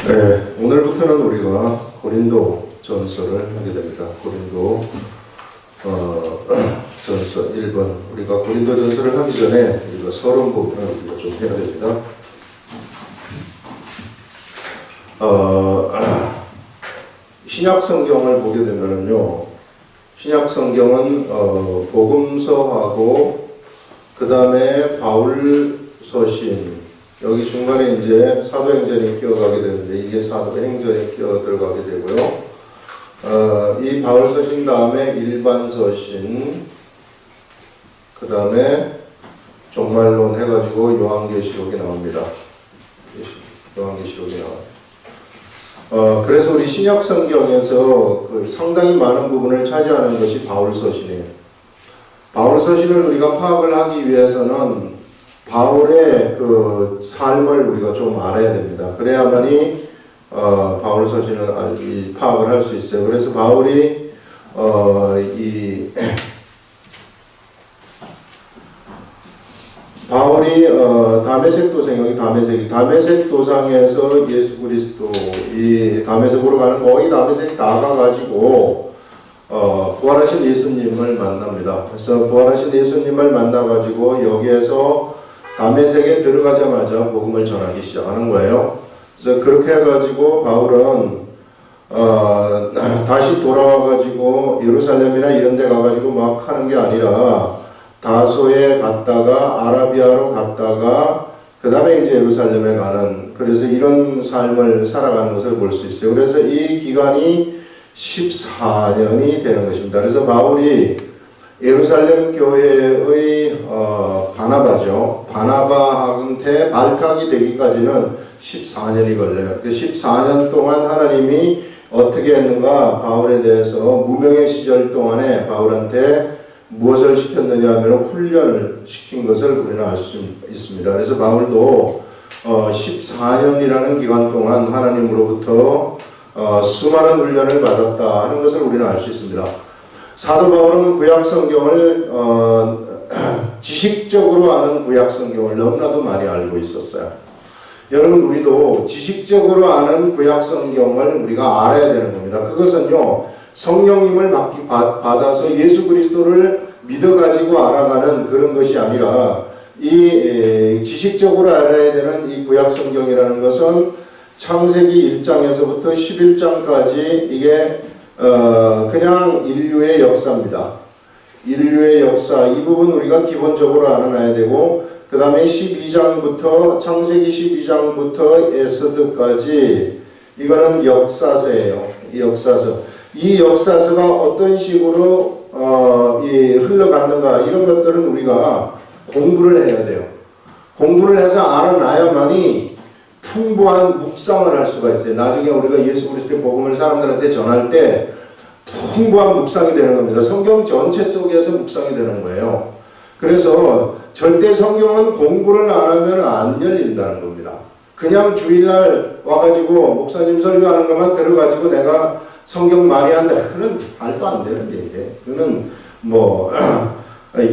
네, 오늘부터는 우리가 고린도 전서를 하게 됩니다. 고린도 전서 1번. 우리가 고린도 전서를 하기 전에 우리가 서론 부분을 우리가 좀 해야 됩니다. 신약 성경을 보게 되면은요, 신약 성경은 복음서하고 그 다음에 바울 서신, 여기 중간에 이제 사도행전이 끼어가게 되는데 이게 사도행전에 끼어 들어가게 되고요. 이 바울 서신 다음에 일반 서신, 그 다음에 종말론 해가지고 요한계시록이 나옵니다. 요한계시록이 나와요. 그래서 우리 신약 성경에서 상당히 많은 부분을 차지하는 것이 바울 서신이에요. 바울 서신을 우리가 파악을 하기 위해서는 바울의 그 삶을 우리가 좀 알아야 됩니다. 그래야만이 바울 서신을 파악을 할 수 있어요. 그래서 바울이 다메섹 도상, 여기 다메섹 도상에서 예수 그리스도, 이 다메섹으로 가는 거의 다메섹 다 가가지고 부활하신 예수님을 만납니다. 그래서 부활하신 예수님을 만나가지고 여기에서 다메섹에 들어가자마자 복음을 전하기 시작하는 거예요. 그래서 그렇게 해가지고 바울은 다시 돌아와가지고 예루살렘이나 이런 데 가가지고 막 하는 게 아니라 다소에 갔다가 아라비아로 갔다가 그 다음에 이제 예루살렘에 가는, 그래서 이런 삶을 살아가는 것을 볼 수 있어요. 그래서 이 기간이 14년이 되는 것입니다. 그래서 바울이 예루살렘 교회의 바나바죠. 바나바한테 발탁이 되기까지는 14년이 걸려요. 그 14년 동안 하나님이 어떻게 했는가, 바울에 대해서 무명의 시절 동안에 바울한테 무엇을 시켰느냐 하면 훈련을 시킨 것을 우리는 알 수 있습니다. 그래서 바울도 14년이라는 기간 동안 하나님으로부터 수많은 훈련을 받았다 하는 것을 우리는 알 수 있습니다. 사도 바울은 구약 성경을 지식적으로 아는 구약 성경을 너무나도 많이 알고 있었어요. 여러분, 우리도 지식적으로 아는 구약 성경을 우리가 알아야 되는 겁니다. 그것은요, 성령님을 받아서 예수 그리스도를 믿어가지고 알아가는 그런 것이 아니라, 이 지식적으로 알아야 되는 이 구약 성경이라는 것은 창세기 1장에서부터 11장까지 이게 그냥 인류의 역사입니다. 인류의 역사, 이 부분 우리가 기본적으로 알아놔야 되고, 그 다음에 12장부터, 창세기 12장부터 에스더까지 이거는 역사서예요. 이 역사서. 이 역사서가 어떤 식으로 흘러갔는가, 이런 것들은 우리가 공부를 해야 돼요. 공부를 해서 알아놔야만이 풍부한 묵상을 할 수가 있어요. 나중에 우리가 예수 그리스도의 복음을 사람들한테 전할 때 풍부한 묵상이 되는 겁니다. 성경 전체 속에서 묵상이 되는 거예요. 그래서 절대 성경은 공부를 안 하면 안 열린다는 겁니다. 그냥 주일날 와가지고 목사님 설교하는 것만 들어가지고 내가 성경 많이 한다, 그건 말도 안 되는 얘기예요. 그거는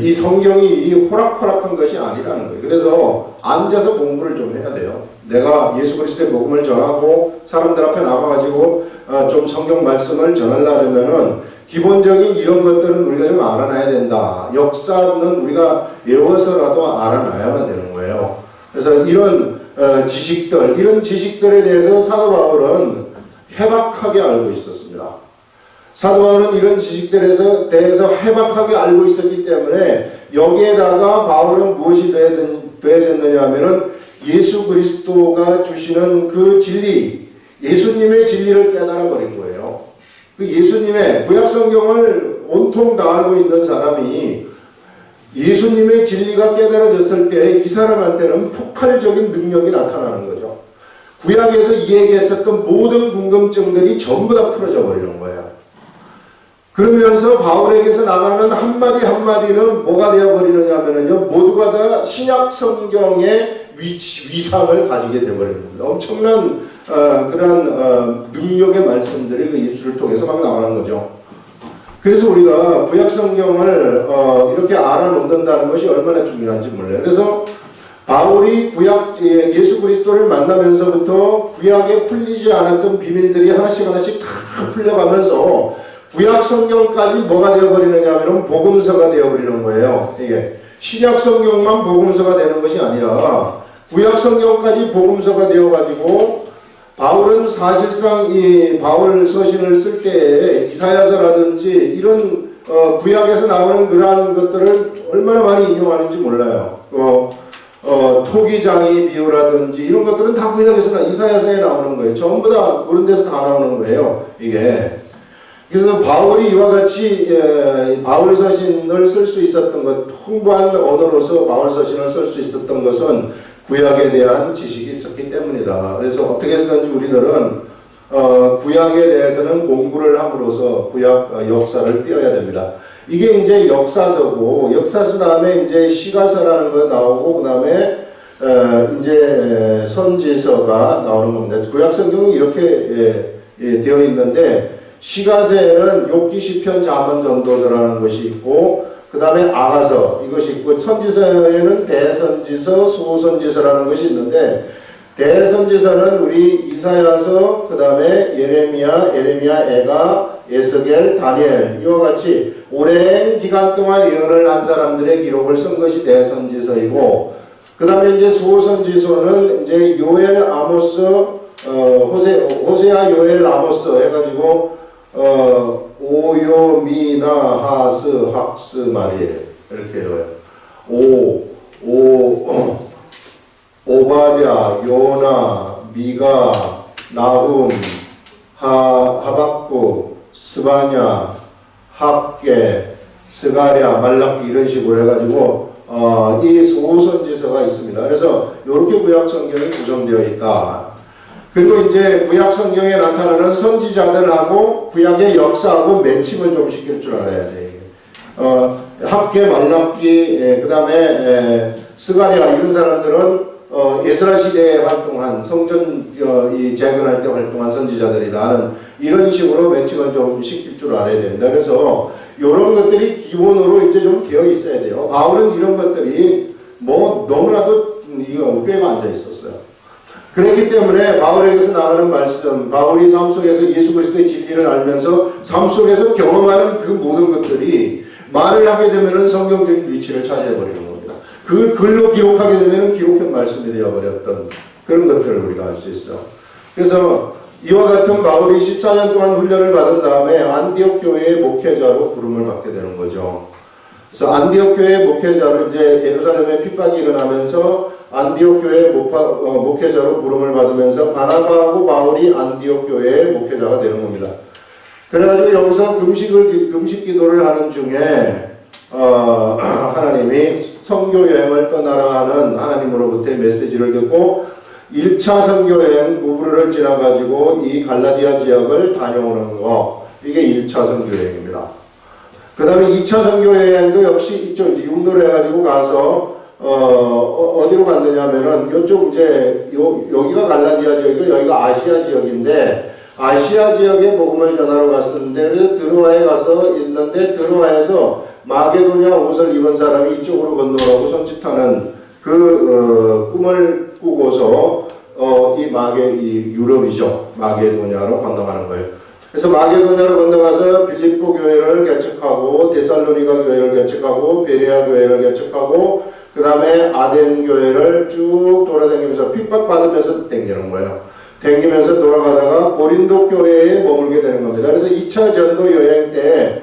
이 성경이 이 호락호락한 것이 아니라는 거예요. 그래서 앉아서 공부를 좀 해야 돼요. 내가 예수 그리스도의 복음을 전하고 사람들 앞에 나가가지고 좀 성경 말씀을 전하려면은 기본적인 이런 것들은 우리가 좀 알아놔야 된다. 역사는 우리가 외워서라도 알아놔야만 되는 거예요. 그래서 이런 지식들, 이런 지식들에 대해서 사도 바울은 해박하게 알고 있었습니다. 사도 바울은 이런 지식들에 대해서 해박하게 알고 있었기 때문에 여기에다가 바울은 무엇이 돼야 됐느냐 하면은 예수 그리스도가 주시는 그 진리, 예수님의 진리를 깨달아 버린 거예요. 그 예수님의 구약 성경을 온통 다 알고 있는 사람이 예수님의 진리가 깨달아졌을 때 이 사람한테는 폭발적인 능력이 나타나는 거죠. 구약에서 얘기했었던 모든 궁금증들이 전부 다 풀어져 버리는 거예요. 그러면서 바울에게서 나가는 한마디 한마디는 뭐가 되어버리느냐 하면요, 모두가 다 신약 성경의 위상을 가지게 되어버리는 겁니다. 엄청난 그런 능력의 말씀들이 그 입술을 통해서 막 나가는 거죠. 그래서 우리가 구약 성경을 이렇게 알아놓는다는 것이 얼마나 중요한지 몰라요. 그래서 바울이 예수 그리스도를 만나면서부터 구약에 풀리지 않았던 비밀들이 하나씩 하나씩 다 풀려가면서 구약 성경까지 뭐가 되어버리느냐 하면 복음서가 되어버리는 거예요. 이게 신약 성경만 복음서가 되는 것이 아니라 구약 성경까지 복음서가 되어가지고 바울은 사실상 이 바울 서신을 쓸 때에 이사야서라든지 이런 구약에서 나오는 그러한 것들을 얼마나 많이 인용하는지 몰라요. 토기장이 비유라든지 이런 것들은 다 구약에서 이사야서에 나오는 거예요. 전부 다 그런 데서 다 나오는 거예요. 이게. 그래서 바울이 이와 같이 바울 서신을 쓸 수 있었던 것, 풍부한 언어로서 바울 서신을 쓸 수 있었던 것은 구약에 대한 지식이 있었기 때문이다. 그래서 어떻게 해서든지 우리들은 구약에 대해서는 공부를 함으로써 구약 역사를 띄어야 됩니다. 이게 이제 역사서고, 역사서 다음에 이제 시가서라는 거 나오고, 그 다음에 이제 선지서가 나오는 겁니다. 구약 성경은 이렇게 되어 있는데, 시가서에는 욥기, 시편, 잠언, 전도서라는 것이 있고, 그 다음에 아가서 이것이 있고, 선지서에는 대선지서, 소선지서라는 것이 있는데, 대선지서는 우리 이사야서, 그 다음에 예레미야, 에가, 에스겔, 다니엘 이와 같이 오랜 기간 동안 예언을 한 사람들의 기록을 쓴 것이 대선지서이고, 그 다음에 이제 소선지서는 이제 요엘, 아모스, 호세아, 요엘, 아모스 해가지고 오요, 미나, 하스, 학스, 마리에 이렇게 해요. 오바댜, 요나, 미가, 나훔, 하박국, 스바냐, 학계, 스가랴, 말라기 이런 식으로 해가지고 이 소선지서가 있습니다. 그래서 이렇게 구약 성경이 구성되어 있다. 그리고 이제 구약 성경에 나타나는 선지자들하고 구약의 역사하고 매칭을 좀 시킬 줄 알아야 돼. 학계, 말라기, 그 다음에 스가랴 이런 사람들은 에스라 시대에 활동한 성전 재건할 때 활동한 선지자들이다. 이런 식으로 매칭을 좀 시킬 줄 알아야 됩니다. 그래서 이런 것들이 기본으로 이제 좀 되어 있어야 돼요. 바울은 이런 것들이 뭐 너무나도 꾀가 앉아 있었어요. 그렇기 때문에 바울에게서 나가는 말씀, 바울이 삶 속에서 예수 그리스도의 진리를 알면서 삶 속에서 경험하는 그 모든 것들이 말을 하게 되면은 성경적인 위치를 차지해버리는 겁니다. 그 글로 기록하게 되면은 기록한 말씀이 되어버렸던 그런 것들을 우리가 알 수 있어요. 그래서 이와 같은 바울이 14년 동안 훈련을 받은 다음에 안디옥 교회의 목회자로 부름을 받게 되는 거죠. 그래서 안디옥 교회의 목회자로 이제 예루살렘에 핍박이 일어나면서 안디옥 교회의 목회자로 부름을 받으면서 바나바하고 바울이 안디옥 교회의 목회자가 되는 겁니다. 그래가지고 여기서 금식 기도를 하는 중에 하나님이 선교 여행을 떠나라 하는 하나님으로부터의 메시지를 듣고 1차 선교 여행 구브르를 지나가지고 이 갈라디아 지역을 다녀오는 거, 이게 1차 선교 여행입니다. 그 다음에 2차 선교 여행도 역시 이쪽 이제 융도를 해가지고 가서 어디로 갔느냐면은 이쪽 이제 여기가 갈라디아 지역이고 여기가 아시아 지역인데, 아시아 지역에 복음을 전하러 갔었는데, 그래서 드로아에 가서 있는데 드로아에서 마게도냐 옷을 입은 사람이 이쪽으로 건너가고 손짓하는 그 꿈을 꾸고서 이 유럽이죠. 마게도냐로 건너가는 거예요. 그래서 마게도냐로 건너가서 빌립보 교회를 개척하고 데살로니가 교회를 개척하고 베레아 교회를 개척하고 그 다음에 아덴 교회를 쭉 돌아다니면서 핍박받으면서 댕기는 거예요. 댕기면서 돌아가다가 고린도 교회에 머물게 되는 겁니다. 그래서 2차 전도 여행 때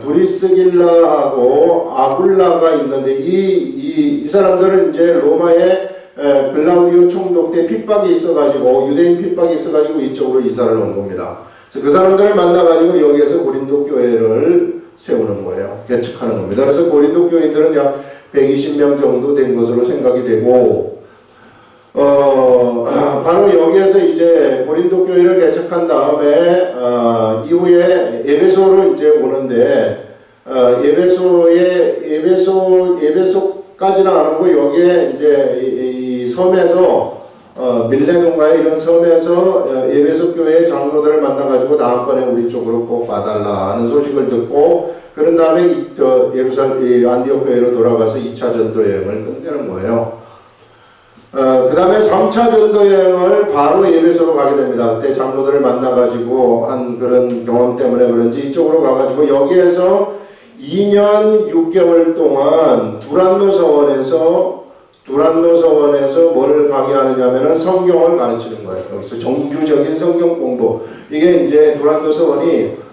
브리스길라하고 아굴라가 있는데 이 사람들은 이제 로마의 글라우디오 총독 때 핍박이 있어가지고 유대인 핍박이 있어가지고 이쪽으로 이사를 온 겁니다. 그래서 그 사람들을 만나가지고 여기에서 고린도 교회를 세우는 거예요. 개척하는 겁니다. 그래서 고린도 교인들은 약 120명 정도 된 것으로 생각이 되고 바로 여기에서 이제 고린도 교회를 개척한 다음에 이후에 에베소로 이제 오는데 에베소까지는 안 오고 여기에 이제 이 섬에서 밀레논가의 이런 섬에서 에베소 교회의 장로들을 만나가지고 다음번에 우리 쪽으로 꼭 와달라 하는 소식을 듣고 그런 다음에 안디옥 교회로 돌아가서 2차 전도 여행을 끝내는 거예요. 그 다음에 3차 전도 여행을 바로 에베소로 가게 됩니다. 그때 장로들을 만나가지고 한 그런 경험 때문에 그런지 이쪽으로 가가지고 여기에서 2년 6개월 동안 두란노 서원에서 뭘 강의하느냐면은 성경을 가르치는 거예요. 여기서 정규적인 성경 공부. 이게 이제 두란노 서원이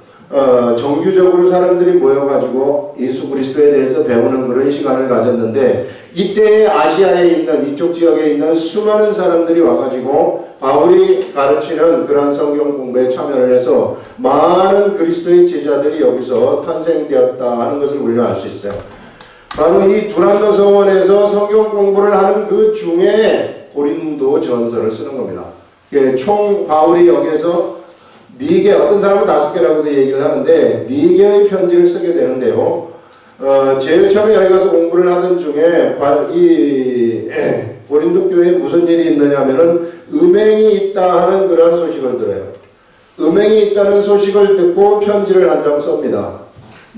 정규적으로 사람들이 모여가지고 예수 그리스도에 대해서 배우는 그런 시간을 가졌는데, 이때 아시아에 있는 이쪽 지역에 있는 수많은 사람들이 와가지고 바울이 가르치는 그러한 성경 공부에 참여를 해서 많은 그리스도의 제자들이 여기서 탄생되었다 하는 것을 우리는 알 수 있어요. 바로 이 두란노 서원에서 성경 공부를 하는 그 중에 고린도 전서를 쓰는 겁니다. 총 바울이 여기에서 4개, 어떤 사람은 5개라고도 얘기를 하는데 4개의 편지를 쓰게 되는데요. 제일 처음에 여기 가서 공부를 하던 중에 이 고린도 교회에 무슨 일이 있느냐면은 음행이 있다 하는 그런 소식을 들어요. 음행이 있다는 소식을 듣고 편지를 한 장 씁니다.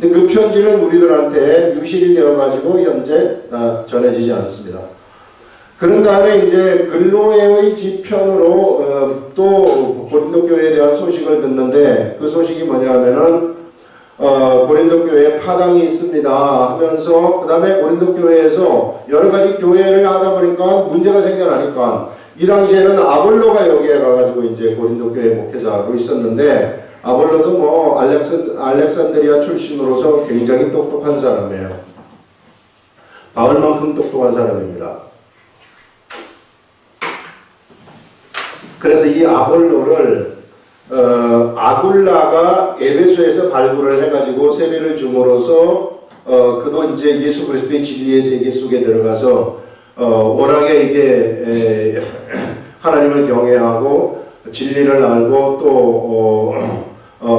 근데 그 편지는 우리들한테 유실이 되어가지고 현재 전해지지 않습니다. 그런 다음에 이제 근로회의 지편으로 또 고린도 교회에 대한 소식을 듣는데, 그 소식이 뭐냐 하면은 고린도 교회에 파당이 있습니다 하면서, 그 다음에 고린도 교회에서 여러 가지 교회를 하다 보니까 문제가 생겨나니까, 이 당시에는 아볼로가 여기에 가가지고 이제 고린도 교회 목회자로 있었는데, 아볼로도 뭐 알렉산드리아 출신으로서 굉장히 똑똑한 사람이에요. 바울만큼 똑똑한 사람입니다. 그래서 이 아볼로를 아굴라가 에베소에서 발굴을 해가지고 세례를 줌으로써 그도 이제 예수 그리스도의 진리의 세계 속에 들어가서 워낙에 이게 하나님을 경외하고 진리를 알고 또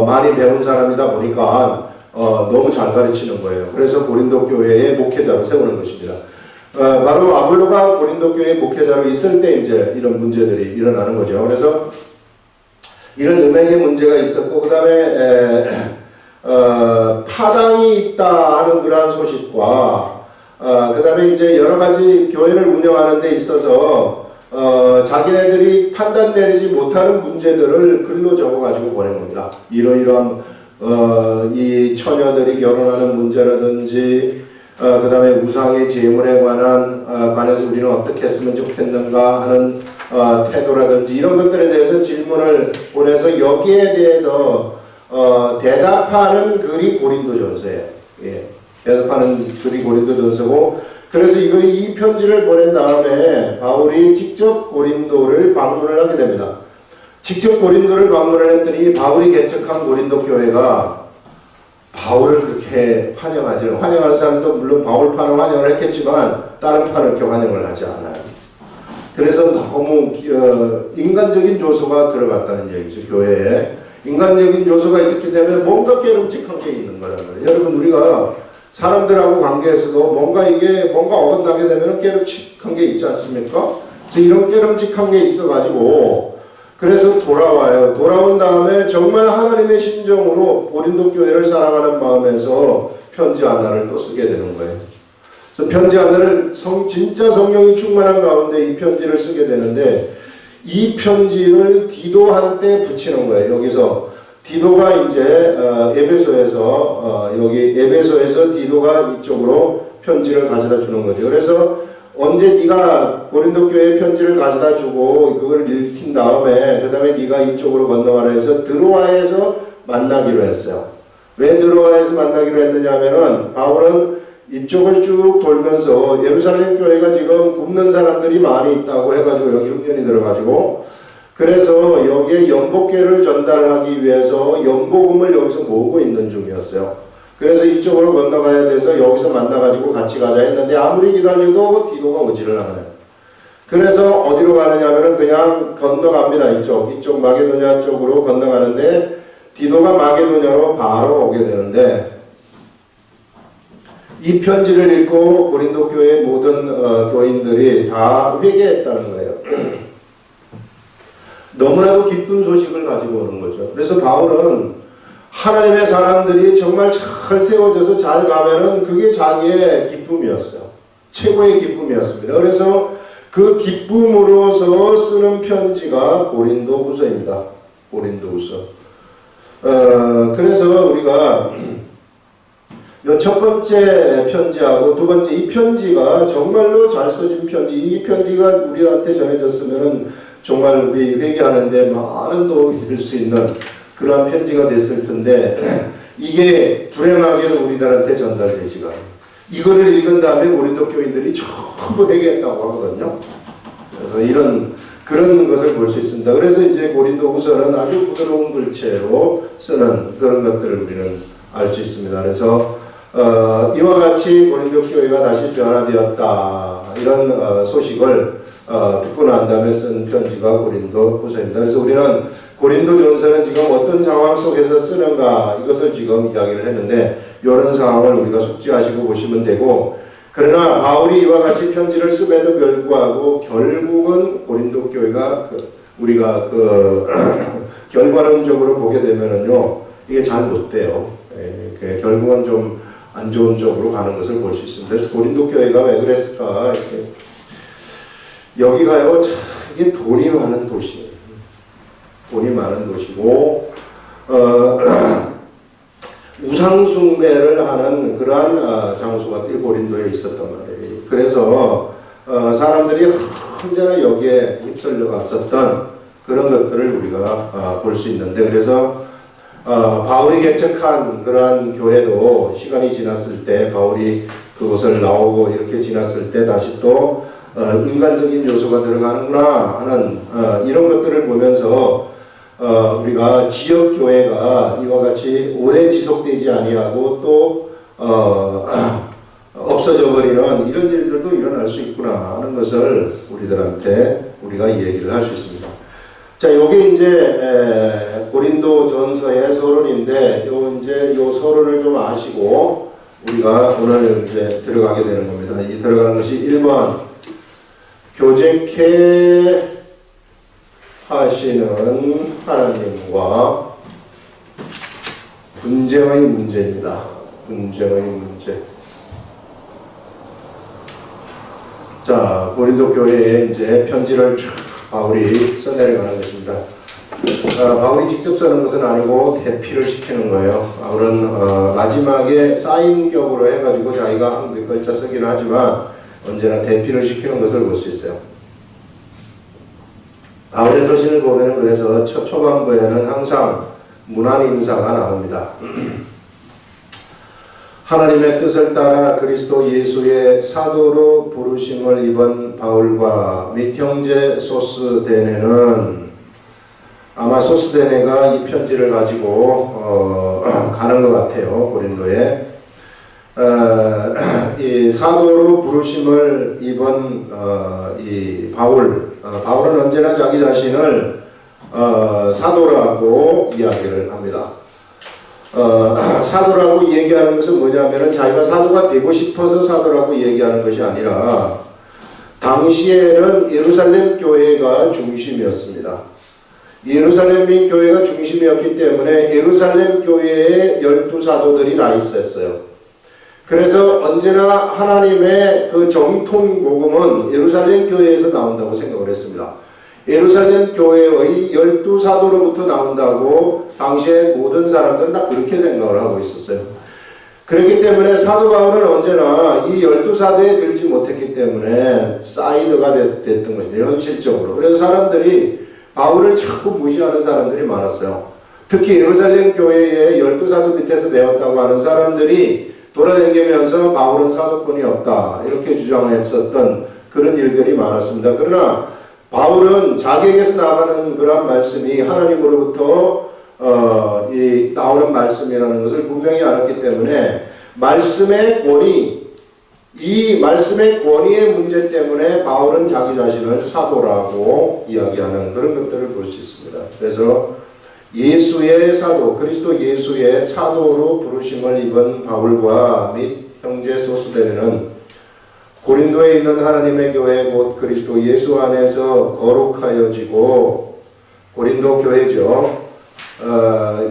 많이 배운 사람이다 보니까 너무 잘 가르치는 거예요. 그래서 고린도 교회의 목회자로 세우는 것입니다. 바로 아볼로가 고린도 교회 목회자로 있을 때 이제 이런 문제들이 일어나는 거죠. 그래서 이런 음행의 문제가 있었고, 그 다음에 파당이 있다 하는 그러한 소식과, 그 다음에 이제 여러 가지 교회를 운영하는 데 있어서 자기네들이 판단 내리지 못하는 문제들을 글로 적어가지고 보낸 겁니다. 이러이러한 이 처녀들이 결혼하는 문제라든지, 그 다음에 우상의 제물에 관해서 우리는 어떻게 했으면 좋겠는가 하는 태도라든지 이런 것들에 대해서 질문을 보내서 여기에 대해서 대답하는 글이 고린도전서예요. 예. 대답하는 글이 고린도전서고, 그래서 이 편지를 보낸 다음에 바울이 직접 고린도를 방문을 하게 됩니다. 직접 고린도를 방문을 했더니 바울이 개척한 고린도 교회가 바울을 그렇게 환영하는 사람도 물론 바울파는 환영을 했겠지만 다른 파는 그렇게 환영을 하지 않아요. 그래서 너무 인간적인 요소가 들어갔다는 얘기죠. 교회에 인간적인 요소가 있었기 때문에 뭔가 깨름직한 게 있는 거란 말이에요. 여러분, 우리가 사람들하고 관계에서도 뭔가 어긋나게 되면 깨름직한 게 있지 않습니까? 그래서 이런 깨름직한 게 있어가지고 그래서 돌아와요. 돌아온 다음에 정말 하나님의 심정으로 고린도 교회를 사랑하는 마음에서 편지 하나를 또 쓰게 되는 거예요. 그래서 편지 하나를 진짜 성령이 충만한 가운데 이 편지를 쓰게 되는데, 이 편지를 디도한테 붙이는 거예요. 여기서 디도가 이제 에베소에서 에베소에서 디도가 이쪽으로 편지를 가져다 주는 거죠. 그래서 언제 네가 고린도 교회에 편지를 가져다 주고 그걸 읽힌 다음에 그 다음에 네가 이쪽으로 건너가라 해서 드로아에서 만나기로 했어요. 왜 드로아에서 만나기로 했느냐 하면은 바울은 이쪽을 쭉 돌면서 예루살렘 교회가 지금 굶는 사람들이 많이 있다고 해가지고 여기 흉년이 들어가지고, 그래서 여기에 연복계를 전달하기 위해서 연복음을 여기서 모으고 있는 중이었어요. 그래서 이쪽으로 건너가야 돼서 여기서 만나가지고 같이 가자 했는데 아무리 기다려도 디도가 오지를 않아요. 그래서 어디로 가느냐면은 그냥 건너갑니다. 이쪽 마게도냐 쪽으로 건너가는데 디도가 마게도냐로 바로 오게 되는데, 이 편지를 읽고 고린도 교회의 모든 교인들이 다 회개했다는 거예요. 너무나도 기쁜 소식을 가지고 오는 거죠. 그래서 바울은 하나님의 사람들이 정말 잘 세워져서 잘 가면은 그게 자기의 기쁨이었어요. 최고의 기쁨이었습니다. 그래서 그 기쁨으로서 쓰는 편지가 고린도후서입니다. 고린도후서. 그래서 우리가 첫 번째 편지하고 두 번째 이 편지가 정말로 잘 써진 편지, 이 편지가 우리한테 전해졌으면은 정말 우리 회개하는데 많은 도움이 될 수 있는 그러한 편지가 됐을 텐데 이게 불행하게도 우리들한테 전달되지가 않아요. 이거를 읽은 다음에 고린도 교인들이 전부 회개했다고 하거든요. 그래서 그런 것을 볼 수 있습니다. 그래서 이제 고린도후서는 아주 부드러운 글체로 쓰는 그런 것들을 우리는 알 수 있습니다. 그래서 이와 같이 고린도 교회가 다시 변화되었다 이런 소식을 듣고 난 다음에 쓴 편지가 고린도후서입니다. 그래서 우리는 고린도전서는 지금 어떤 상황 속에서 쓰는가 이것을 지금 이야기를 했는데 이런 상황을 우리가 숙지하시고 보시면 되고, 그러나 바울이 이와 같이 편지를 씀에도 불구하고 결국은 고린도 교회가 우리가 결과론적으로 보게 되면은요 이게 잘 못 돼요. 결국은 좀 안 좋은 쪽으로 가는 것을 볼 수 있습니다. 그래서 고린도 교회가 왜 그랬을까? 여기가요, 이게 돈이 많은 도시예요. 돈이 많은 도시고, 우상숭배를 하는 그러한 장소가 고린도에 있었단 말이에요. 그래서 사람들이 언제나 여기에 휩쓸려 갔었던 그런 것들을 우리가 볼 수 있는데, 그래서 바울이 개척한 그러한 교회도 시간이 지났을 때, 바울이 그곳을 나오고 이렇게 지났을 때 다시 또 인간적인 요소가 들어가는구나 하는 이런 것들을 보면서 우리가 지역 교회가 이와 같이 오래 지속되지 아니하고 또 없어져 버리는 이런 일들도 일어날 수 있구나 하는 것을 우리들한테 우리가 얘기를 할 수 있습니다. 자, 요게 이제 고린도전서의 서론인데 요 서론을 좀 아시고 우리가 오늘 이제 들어가게 되는 겁니다. 이 들어가는 것이 1번 교제케 하시는 하나님과 분쟁의 문제입니다. 분쟁의 문제. 자, 고린도 교회에 이제 편지를 바울이 써내려가는 것입니다. 바울이 직접 쓰는 것은 아니고 대피를 시키는 거예요. 바울은 마지막에 사인격으로 해가지고 자기가 한 글자 쓰기는 하지만 언제나 대피를 시키는 것을 볼 수 있어요. 바울의 서신을 보면 그래서 초반부에는 항상 문안 인사가 나옵니다. 하나님의 뜻을 따라 그리스도 예수의 사도로 부르심을 입은 바울과 및 형제 소스데네는, 아마 소스데네가 이 편지를 가지고 가는 것 같아요. 고린도에 이 사도로 부르심을 입은 이 바울은 언제나 자기 자신을 사도라고 이야기를 합니다. 사도라고 얘기하는 것은 뭐냐면은 자기가 사도가 되고 싶어서 사도라고 얘기하는 것이 아니라 당시에는 예루살렘 교회가 중심이었습니다. 예루살렘 교회가 중심이었기 때문에 예루살렘 교회에 12사도들이 다 있었어요. 그래서 언제나 하나님의 그 정통 복음은 예루살렘 교회에서 나온다고 생각을 했습니다. 예루살렘 교회의 12사도로부터 나온다고 당시에 모든 사람들은 다 그렇게 생각을 하고 있었어요. 그렇기 때문에 사도 바울은 언제나 이 12사도에 들지 못했기 때문에 사이드가 됐던 것입니다. 현실적으로. 그래서 사람들이 바울을 자꾸 무시하는 사람들이 많았어요. 특히 예루살렘 교회의 12사도 밑에서 배웠다고 하는 사람들이 돌아다니면서 바울은 사도권이 없다 이렇게 주장했었던 그런 일들이 많았습니다. 그러나 바울은 자기에게서 나가는 그런 말씀이 하나님으로부터 나오는 말씀이라는 것을 분명히 알았기 때문에 말씀의 권위, 이 말씀의 권위의 문제 때문에 바울은 자기 자신을 사도라고 이야기하는 그런 것들을 볼 수 있습니다. 그래서 예수의 사도, 그리스도 예수의 사도로 부르심을 입은 바울과 및 형제 소스데네는 고린도에 있는 하나님의 교회 곧 그리스도 예수 안에서 거룩하여지고, 고린도 교회죠.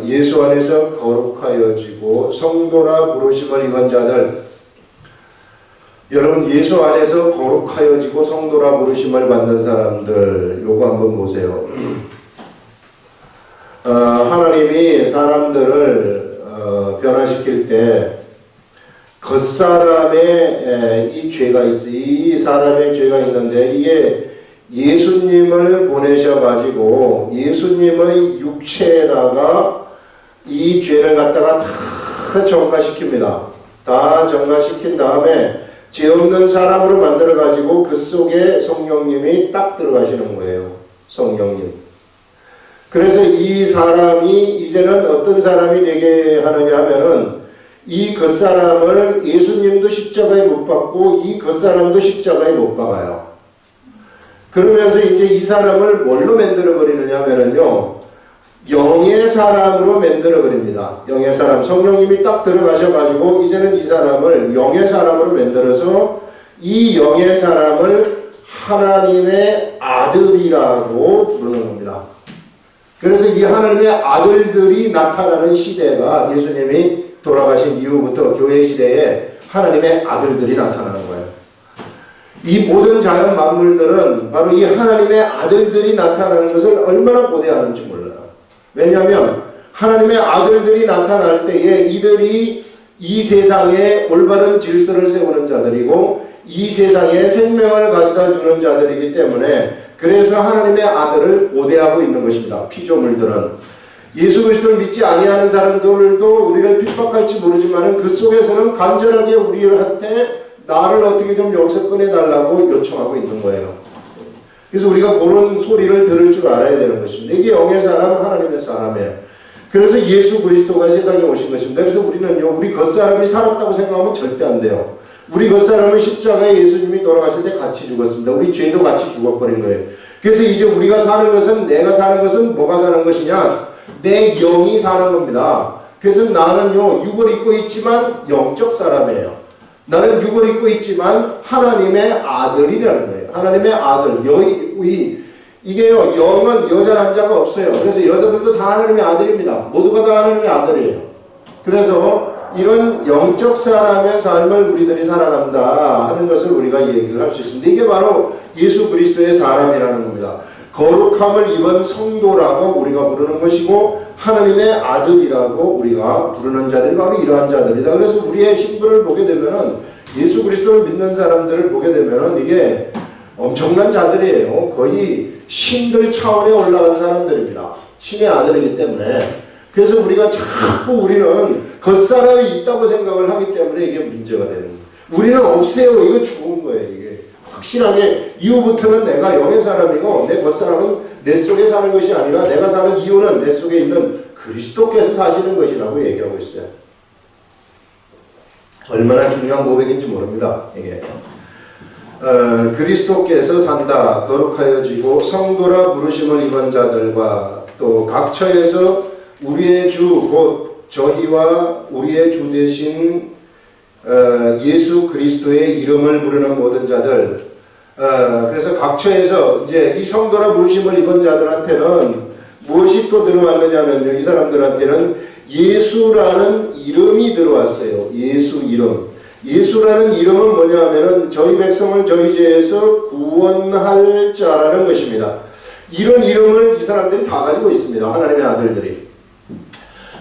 예수 안에서 거룩하여지고 성도라 부르심을 입은 자들, 여러분 예수 안에서 거룩하여지고 성도라 부르심을 받는 사람들, 요거 한번 보세요. 하나님이 사람들을 변화시킬 때 겉사람의 이 죄가 있어. 이 사람의 죄가 있는데 이게 예수님을 보내셔가지고 예수님의 육체에다가 이 죄를 갖다가 다 정화시킵니다. 다 정화시킨 다음에 죄 없는 사람으로 만들어가지고 그 속에 성령님이 딱 들어가시는 거예요. 성령님. 그래서 이 사람이 이제는 어떤 사람이 되게 하느냐 하면은 이 겉사람을 예수님도 십자가에 못 박고 이 겉사람도 십자가에 못 박아요. 그러면서 이제 이 사람을 뭘로 만들어 버리느냐 하면은요, 영의 사람으로 만들어 버립니다. 영의 사람. 성령님이 딱 들어가셔가지고 이제는 이 사람을 영의 사람으로 만들어서 이 영의 사람을 하나님의 아들이라고 부르는 겁니다. 그래서 이 하나님의 아들들이 나타나는 시대가 예수님이 돌아가신 이후부터 교회 시대에 하나님의 아들들이 나타나는 거예요. 이 모든 자연 만물들은 바로 이 하나님의 아들들이 나타나는 것을 얼마나 고대하는지 몰라요. 왜냐하면 하나님의 아들들이 나타날 때에 이들이 이 세상에 올바른 질서를 세우는 자들이고 이 세상에 생명을 가져다 주는 자들이기 때문에 그래서 하나님의 아들을 고대하고 있는 것입니다. 피조물들은. 예수 그리스도를 믿지 아니하는 사람들도 우리를 핍박할지 모르지만 그 속에서는 간절하게 우리한테 나를 어떻게 좀 여기서 꺼내달라고 요청하고 있는 거예요. 그래서 우리가 그런 소리를 들을 줄 알아야 되는 것입니다. 이게 영의 사람, 하나님의 사람이에요. 그래서 예수 그리스도가 세상에 오신 것입니다. 그래서 우리는요, 우리 겉사람이 살았다고 생각하면 절대 안 돼요. 우리 겉사람은 십자가에 예수님이 돌아가실 때 같이 죽었습니다. 우리 죄도 같이 죽어버린 거예요. 그래서 이제 우리가 사는 것은, 내가 사는 것은 뭐가 사는 것이냐? 내 영이 사는 겁니다. 그래서 나는요, 육을 입고 있지만 영적 사람이에요. 나는 육을 입고 있지만 하나님의 아들이라는 거예요. 하나님의 아들. 이게요, 영은 여자 남자가 없어요. 그래서 여자들도 다 하나님의 아들입니다. 모두가 다 하나님의 아들이에요. 그래서 이런 영적 사람의 삶을 우리들이 살아간다 하는 것을 우리가 얘기를 할 수 있습니다. 이게 바로 예수 그리스도의 사람이라는 겁니다. 거룩함을 입은 성도라고 우리가 부르는 것이고 하나님의 아들이라고 우리가 부르는 자들이 바로 이러한 자들이다. 그래서 우리의 신분을 보게 되면은 예수 그리스도를 믿는 사람들을 보게 되면은 이게 엄청난 자들이에요. 거의 신들 차원에 올라간 사람들입니다. 신의 아들이기 때문에. 그래서 우리가 자꾸 우리는 겉사람이 있다고 생각을 하기 때문에 이게 문제가 되는 거예요. 우리는 없어요. 이거 죽은 거예요. 이게 확실하게 이후부터는 내가 영의 사람이고 내 겉사람은 내 속에 사는 것이 아니라 내가 사는 이유는 내 속에 있는 그리스도께서 사시는 것이라고 얘기하고 있어요. 얼마나 중요한 고백인지 모릅니다. 이게 그리스도께서 산다. 거룩하여지고 성도라 부르심을 입은 자들과 또 각 처에서 우리의 주 곧 저희와 우리의 주 되신 예수 그리스도의 이름을 부르는 모든 자들. 그래서 각처에서 이제 이 성도라 부르심을 입은 자들한테는 무엇이 또 들어왔느냐면요, 이 사람들한테는 예수라는 이름이 들어왔어요. 예수 이름. 예수라는 이름은 뭐냐면은 저희 백성을 저희 죄에서 구원할 자라는 것입니다. 이런 이름을 이 사람들이 다 가지고 있습니다. 하나님의 아들들이.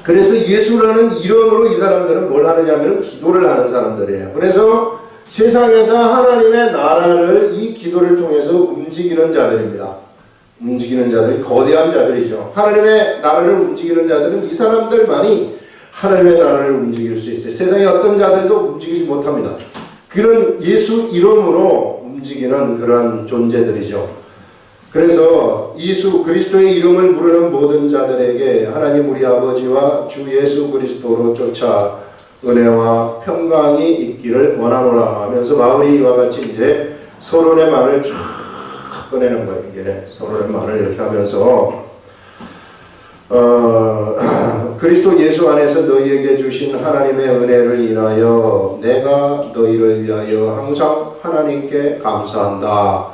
그래서 예수라는 이름으로 이 사람들은 뭘 하느냐면 기도를 하는 사람들이에요. 그래서 세상에서 하나님의 나라를 이 기도를 통해서 움직이는 자들입니다. 움직이는 자들이 거대한 자들이죠. 하나님의 나라를 움직이는 자들은 이 사람들만이 하나님의 나라를 움직일 수 있어요. 세상의 어떤 자들도 움직이지 못합니다. 그런 예수 이름으로 움직이는 그런 존재들이죠. 그래서 예수 그리스도의 이름을 부르는 모든 자들에게 하나님 우리 아버지와 주 예수 그리스도로 쫓아 은혜와 평강이 있기를 원하노라 하면서 바울이 이와 같이 이제 서론의 말을 쫙 꺼내는 거예요. 이게 서론의 말을 이렇게 하면서 그리스도 예수 안에서 너희에게 주신 하나님의 은혜를 인하여 내가 너희를 위하여 항상 하나님께 감사한다.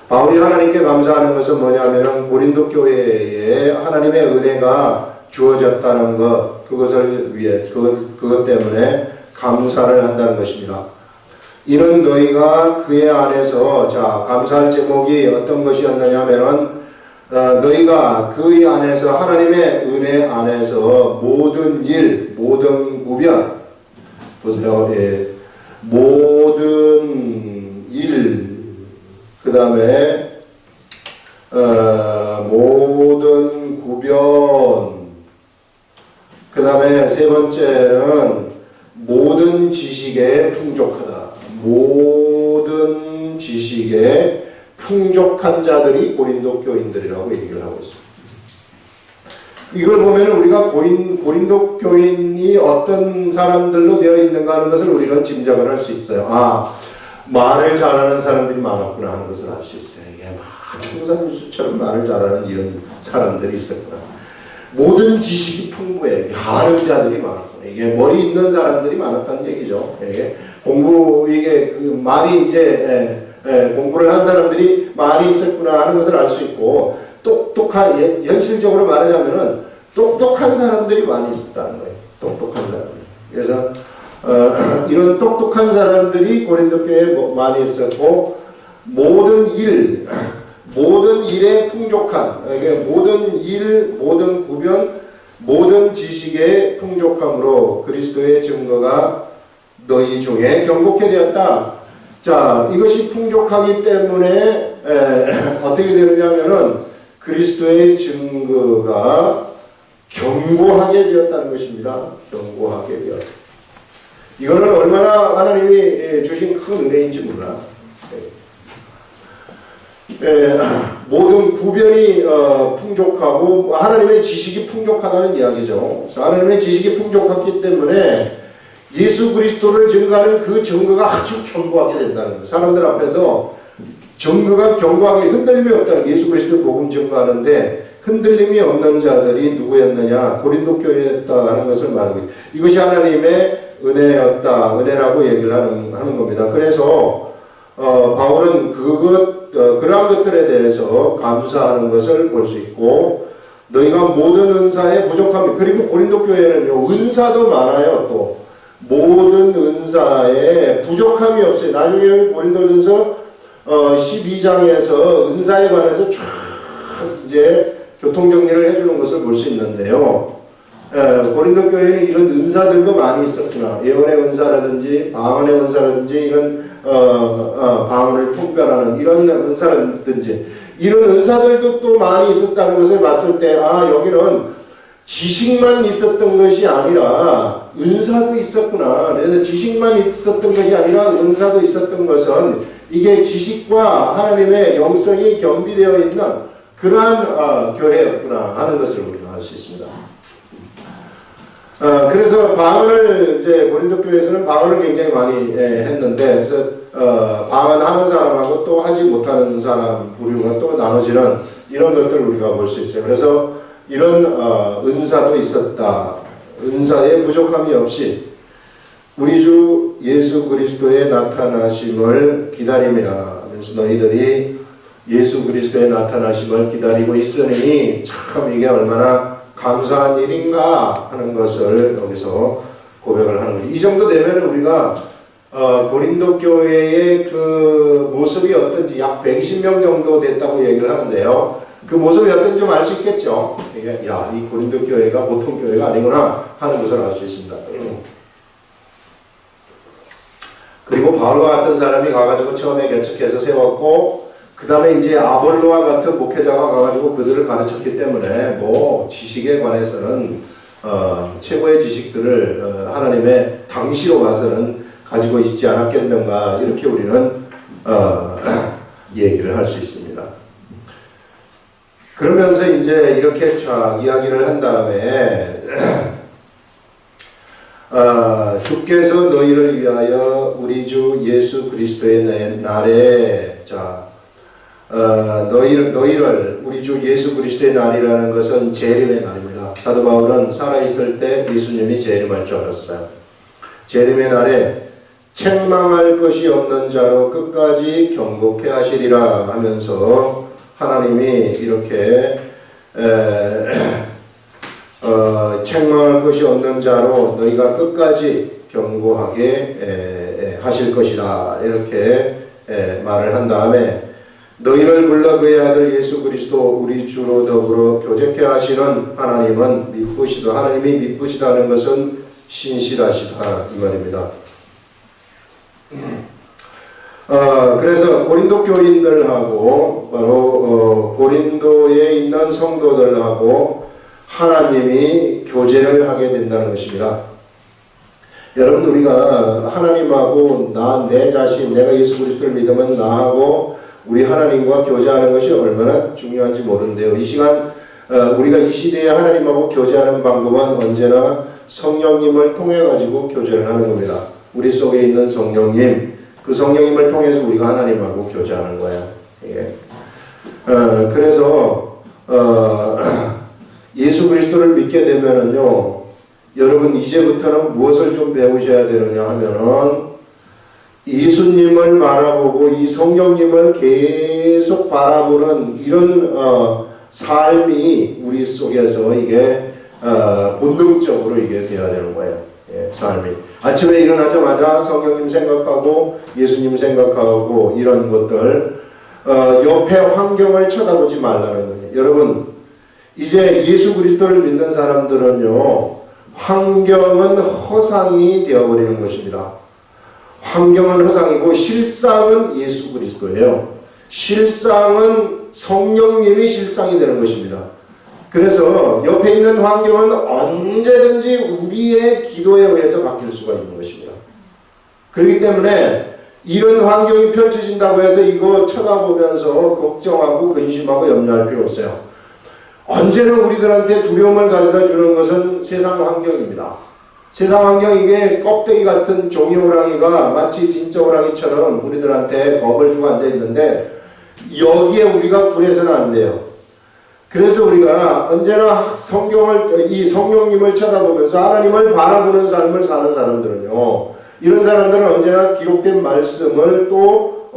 바울이 하나님께 감사하는 것은 뭐냐면은 고린도 교회에 하나님의 은혜가 주어졌다는 것, 그것을 위해 그것 때문에 감사를 한다는 것입니다. 이는 너희가 그의 안에서, 자, 감사할 제목이 어떤 것이었느냐 하면은 너희가 그의 안에서, 하나님의 은혜 안에서 모든 일, 모든 구변, 보세요. 예, 모든 일, 그 다음에 모든 구변, 그 다음에 세 번째는 모든 지식에 풍족하다. 모든 지식에 풍족한 자들이 고린도 교인들이라고 얘기를 하고 있습니다. 이걸 보면 우리가 고린도 교인이 어떤 사람들로 되어 있는가 하는 것을 우리는 짐작을 할 수 있어요. 아, 말을 잘하는 사람들이 많았구나 하는 것을 알 수 있어요. 이게 막 청산유수처럼 말을 잘하는 이런 사람들이 있었구나. 모든 지식이 풍부해. 아는 자들이 많았구나. 이게 머리 있는 사람들이 많았다는 얘기죠. 이게 그 말이 이제 공부를 한 사람들이 말이 있었구나 하는 것을 알 수 있고, 현실적으로 말하자면은 똑똑한 사람들이 많이 있었다는 거예요. 똑똑한 사람들. 그래서 이런 똑똑한 사람들이 고린도 교회에 많이 있었고, 모든 일에 풍족한, 모든 일, 모든 구변, 모든 지식의 풍족함으로 그리스도의 증거가 너희 중에 경고케 되었다. 자, 이것이 풍족하기 때문에 어떻게 되느냐 하면은 그리스도의 증거가 견고하게 되었다는 것입니다. 견고하게 되었다. 이거는 얼마나 하나님이 주신 큰 은혜인지 몰라. 모든 구변이 풍족하고 하나님의 지식이 풍족하다는 이야기죠. 하나님의 지식이 풍족하기 때문에 예수 그리스도를 증거하는 그 증거가 아주 견고하게 된다는 거예요. 사람들 앞에서 증거가 견고하게 흔들림이 없다는, 예수 그리스도 복음 증거하는데 흔들림이 없는 자들이 누구였느냐? 고린도 교회였다 하는 것을 말하고 있어요. 이것이 하나님의 은혜였다, 은혜라고 얘기를 하는 겁니다. 그래서 바울은 그러한 것들에 대해서 감사하는 것을 볼 수 있고, 너희가 모든 은사에 부족함이, 그리고 고린도 교회는요, 은사도 많아요. 또 모든 은사에 부족함이 없어요. 나중에 고린도전서 12장에서 은사에 관해서 쫙 이제 교통정리를 해주는 것을 볼 수 있는데요. 고린도 교회는 이런 은사들도 많이 있었구나. 예언의 은사라든지 방언의 은사라든지 이런 방언을 통변하는 이런 은사라든지 이런 은사들도 또 많이 있었다는 것을 봤을 때, 아, 여기는 지식만 있었던 것이 아니라 은사도 있었구나. 그래서 지식만 있었던 것이 아니라 은사도 있었던 것은 이게 지식과 하나님의 영성이 겸비되어 있는 그러한 교회였구나 하는 것을 우리가 알 수 있습니다. 그래서 방언을 이제 고린도 교회에서는 방언을 굉장히 많이 했는데, 그래서 방언하는 사람하고 또 하지 못하는 사람 부류가 또 나눠지는 이런 것들을 우리가 볼 수 있어요. 그래서 이런 은사도 있었다. 은사에 부족함이 없이 우리 주 예수 그리스도의 나타나심을 기다림이라. 그래서 너희들이 예수 그리스도의 나타나심을 기다리고 있으니 참 이게 얼마나 감사한 일인가 하는 것을 여기서 고백을 하는 거예요. 이 정도 되면 우리가 고린도 교회의 그 모습이 어떤지, 약 120명 정도 됐다고 얘기를 하는데요. 그 모습이 어떤지 좀 알 수 있겠죠. 야, 이 고린도 교회가 보통 교회가 아니구나 하는 것을 알 수 있습니다. 그리고 바울과 같은 사람이 가가지고 처음에 개척해서 세웠고, 그 다음에 이제 아볼로와 같은 목회자가 가가지고 그들을 가르쳤기 때문에 뭐 지식에 관해서는 최고의 지식들을 하나님의 당시로 가서는 가지고 있지 않았겠는가, 이렇게 우리는 얘기를 할 수 있습니다. 그러면서 이제 이렇게 쫙 이야기를 한 다음에 주께서 너희를 위하여 우리 주 예수 그리스도의 날에, 자, 너희를 우리 주 예수 그리스도의 날이라는 것은 재림의 날입니다. 사도 바울은 살아있을 때 예수님이 재림할 줄 알았어요. 재림의 날에 책망할 것이 없는 자로 끝까지 경고케 하시리라 하면서 하나님이 이렇게 책망할 것이 없는 자로 너희가 끝까지 경고하게 하실 것이다. 이렇게 말을 한 다음에 너희를 불러 그의 아들 예수 그리스도 우리 주로 더불어 교제케 하시는 하나님은 미쁘시다. 하나님이 미쁘시다는 것은 신실하시다 이 말입니다. 그래서 고린도 교인들하고 바로 고린도에 있는 성도들하고 하나님이 교제를 하게 된다는 것입니다. 여러분 우리가 하나님하고 내 자신 내가 예수 그리스도를 믿으면 나하고 우리 하나님과 교제하는 것이 얼마나 중요한지 모르는데요. 이 시간 우리가 이 시대에 하나님하고 교제하는 방법은 언제나 성령님을 통해 가지고 교제를 하는 겁니다. 우리 속에 있는 성령님, 그 성령님을 통해서 우리가 하나님하고 교제하는 거예요. 예. 그래서 예수 그리스도를 믿게 되면은요, 여러분 이제부터는 무엇을 좀 배우셔야 되느냐 하면은 예수님을 바라보고 이 성령님을 계속 바라보는 이런 삶이 우리 속에서 이게 본능적으로 이게 돼야 되는 거예요. 예, 삶이. 아침에 일어나자마자 성령님 생각하고 예수님 생각하고 이런 것들 옆에 환경을 쳐다보지 말라는 거예요. 여러분 이제 예수 그리스도를 믿는 사람들은요 환경은 허상이 되어버리는 것입니다. 환경은 허상이고 실상은 예수 그리스도예요. 실상은 성령님이 실상이 되는 것입니다. 그래서 옆에 있는 환경은 언제든지 우리의 기도에 의해서 바뀔 수가 있는 것입니다. 그렇기 때문에 이런 환경이 펼쳐진다고 해서 이거 쳐다보면서 걱정하고 근심하고 염려할 필요 없어요. 언제나 우리들한테 두려움을 가져다 주는 것은 세상 환경입니다. 세상 환경 이게 껍데기 같은 종이 호랑이가 마치 진짜 호랑이처럼 우리들한테 겁을 주고 앉아 있는데 여기에 우리가 굴해서는 안 돼요. 그래서 우리가 언제나 이 성령님을 쳐다보면서 하나님을 바라보는 삶을 사는 사람들은요, 이런 사람들은 언제나 기록된 말씀을 또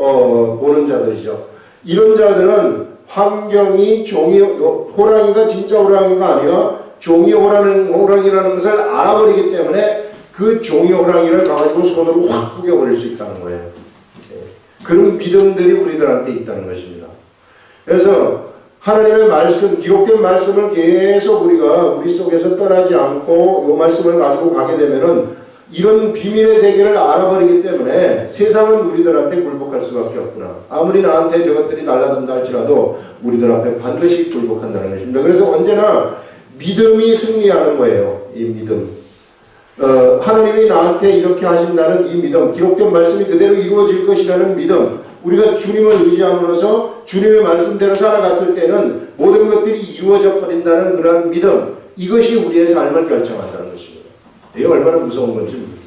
보는 자들이죠. 이런 자들은 환경이 호랑이가 진짜 호랑이가 아니라 종이 호랑이라는 것을 알아버리기 때문에 그 종이 호랑이를 가지고 손으로 확 구겨버릴 수 있다는 거예요. 그런 믿음들이 우리들한테 있다는 것입니다. 그래서 하나님의 말씀, 기록된 말씀을 계속 우리가 우리 속에서 떠나지 않고 이 말씀을 가지고 가게 되면은 이런 비밀의 세계를 알아버리기 때문에 세상은 우리들한테 굴복할 수밖에 없구나. 아무리 나한테 저것들이 날라든다 할지라도 우리들 앞에 반드시 굴복한다는 것입니다. 그래서 언제나 믿음이 승리하는 거예요. 이 믿음. 하나님이 나한테 이렇게 하신다는 이 믿음, 기록된 말씀이 그대로 이루어질 것이라는 믿음, 우리가 주님을 의지함으로써 주님의 말씀대로 살아갔을 때는 모든 것들이 이루어져 버린다는 그런 믿음, 이것이 우리의 삶을 결정한다는 것입니다. 이게 얼마나 무서운 건지 모릅니다.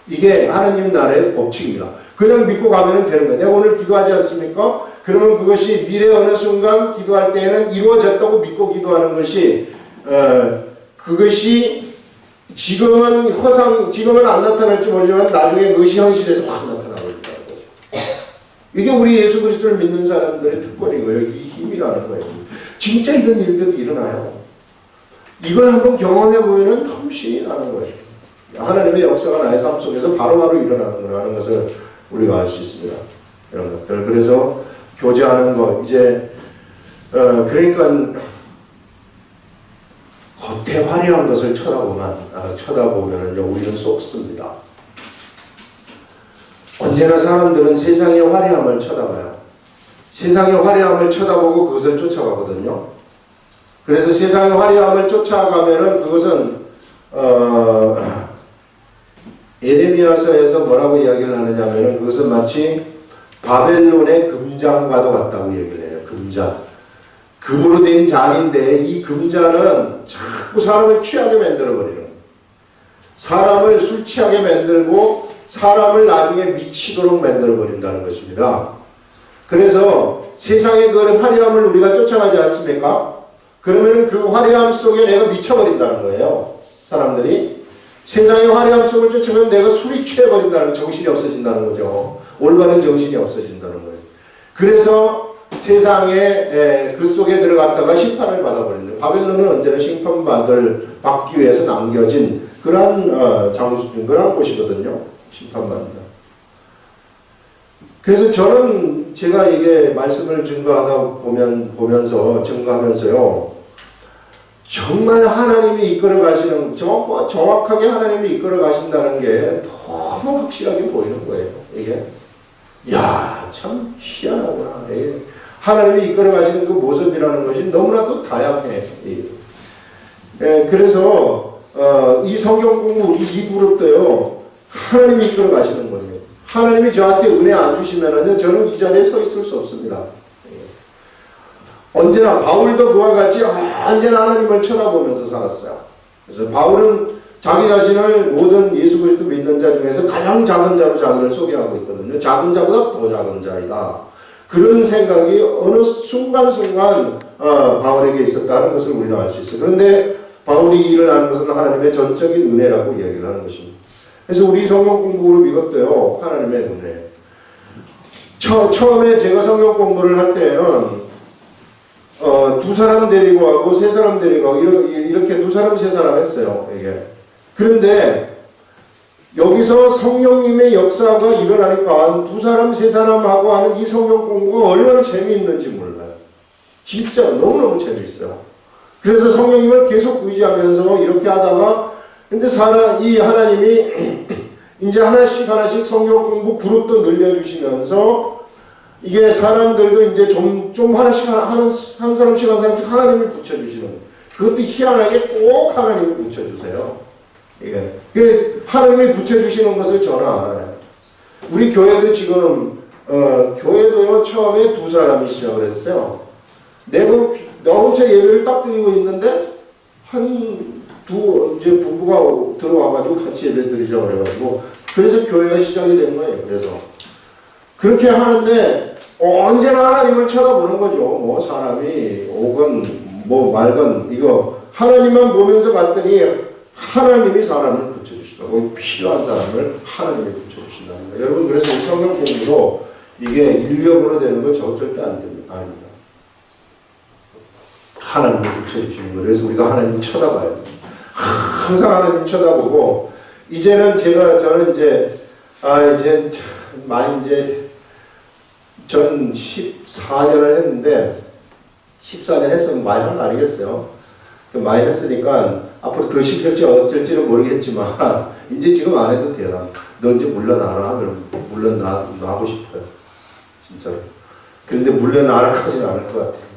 이게 하나님 나라의 법칙입니다. 그냥 믿고 가면 되는 거예요. 내가 오늘 기도하지 않습니까? 그러면 그것이 미래 어느 순간 기도할 때에는 이루어졌다고 믿고 기도하는 것이 그것이 지금은 안 나타날지 모르지만 나중에 그것이 현실에서 확 나타나고 있다는 거죠. 이게 우리 예수 그리스도를 믿는 사람들의 특권인 거예요. 이 힘이라는 거예요. 진짜 이런 일들이 일어나요. 이걸 한번 경험해 보면 너무 신이 나는 거예요. 하나님의 역사가 나의 삶 속에서 바로바로 일어나는 하는 것을 우리가 알 수 있습니다. 이런 것들. 그래서 교제하는 것, 이제 그러니까 겉에 화려한 것을 쳐다보면요 우리는 쏙습니다. 언제나 사람들은 세상의 화려함을 쳐다봐요. 세상의 화려함을 쳐다보고 그것을 쫓아가거든요. 그래서 세상의 화려함을 쫓아가면은 그것은 에레미야서에서 뭐라고 이야기를 하느냐면은 그것은 마치 바벨론의 금잔과도 같다고 얘기를 해요. 금잔. 금으로 된 잔인데 이 금잔은 자꾸 사람을 취하게 만들어버리는, 사람을 술 취하게 만들고 사람을 나중에 미치도록 만들어버린다는 것입니다. 그래서 세상의 그 화려함을 우리가 쫓아가지 않습니까? 그러면 그 화려함 속에 내가 미쳐버린다는 거예요. 사람들이 세상의 화려함 속을 쫓아가면 내가 술이 취해버린다는, 정신이 없어진다는 거죠. 올바른 정신이 없어진다는 거예요. 그래서 세상에 그 속에 들어갔다가 심판을 받아버립니다. 바벨론은 언제나 받기 위해서 남겨진 그러한 그러한 곳이거든요. 심판받는다. 그래서 저는 제가 이게 말씀을 증거하면서요, 정말 하나님이 이끌어 가시는, 정확하게 하나님이 이끌어 가신다는 게 너무 확실하게 보이는 거예요. 이게. 야, 참 희한하구나. 하나님이 이끌어 가시는 그 모습이라는 것이 너무나도 다양해. 그래서, 이 성경 공부, 이 그룹도요, 하나님이 이끌어 가시는 거예요. 하나님이 저한테 은혜 안 주시면은요, 저는 이 자리에 서 있을 수 없습니다. 언제나 바울도 그와 같이 언제나 하나님을 쳐다보면서 살았어요. 그래서 바울은 자기 자신을 모든 예수 그리스도 믿는 자 중에서 가장 작은 자로 자기를 소개하고 있거든요. 작은 자보다 더 작은 자이다. 그런 생각이 어느 순간순간 바울에게 있었다는 것을 우리는 알 수 있어요. 그런데 바울이 일을 하는 것은 하나님의 전적인 은혜라고 이야기를 하는 것입니다. 그래서 우리 성경 공부를 이것도요, 하나님의 은혜. 처음에 제가 성경 공부를 할 때는 두 사람 데리고 하고 세 사람 데리고 하고 이렇게 두 사람 세 사람 했어요. 이게. 그런데 여기서 성령님의 역사가 일어나니까 두 사람 세 사람하고 하는 이 성경 공부가 얼마나 재미있는지 몰라요. 진짜 너무너무 재미있어요. 그래서 성령님을 계속 의지하면서 이렇게 하다가 근데 이 하나님이 이제 하나씩 성경 공부 그룹도 늘려주시면서 이게 사람들도 이제 좀 하나씩 한 사람씩 하나님을 붙여주시는 그것도 희한하게 꼭 하나님을 붙여주세요. 이게 하나님이 붙여주시는 것을 저는 알아요. 우리 교회도 지금 교회도요 처음에 두 사람이 시작을 했어요. 나 혼자 예배를 딱 드리고 있는데 이제 부부가 들어와가지고 같이 예배 드리자고 그래가지고 그래서 교회가 시작이 된 거예요. 그래서 그렇게 하는데 언제나 하나님을 쳐다보는 거죠. 뭐 사람이 오건 뭐 말건 이거 하나님만 보면서 갔더니 하나님이 사람을 붙여주시더라고요. 필요한 사람을 하나님이 붙여주신다는 거예요. 여러분 그래서 성경 공부로 이게 인력으로 되는 거 절대 안 됩니다. 아닙니다. 하나님을 붙여주시는 거예요. 그래서 우리가 하나님 쳐다봐야 돼요. 항상 하나님 쳐다보고 저는 전 14년을 했는데 14년 했으면 많이 한 거 아니겠어요? 많이 했으니까 앞으로 더 시킬지 어쩔지는 모르겠지만 이제 지금 안 해도 돼요. 너 이제 물러나라. 그럼 물러나고 싶어요. 진짜로. 그런데 물러나라까지는 않을 것 같아요.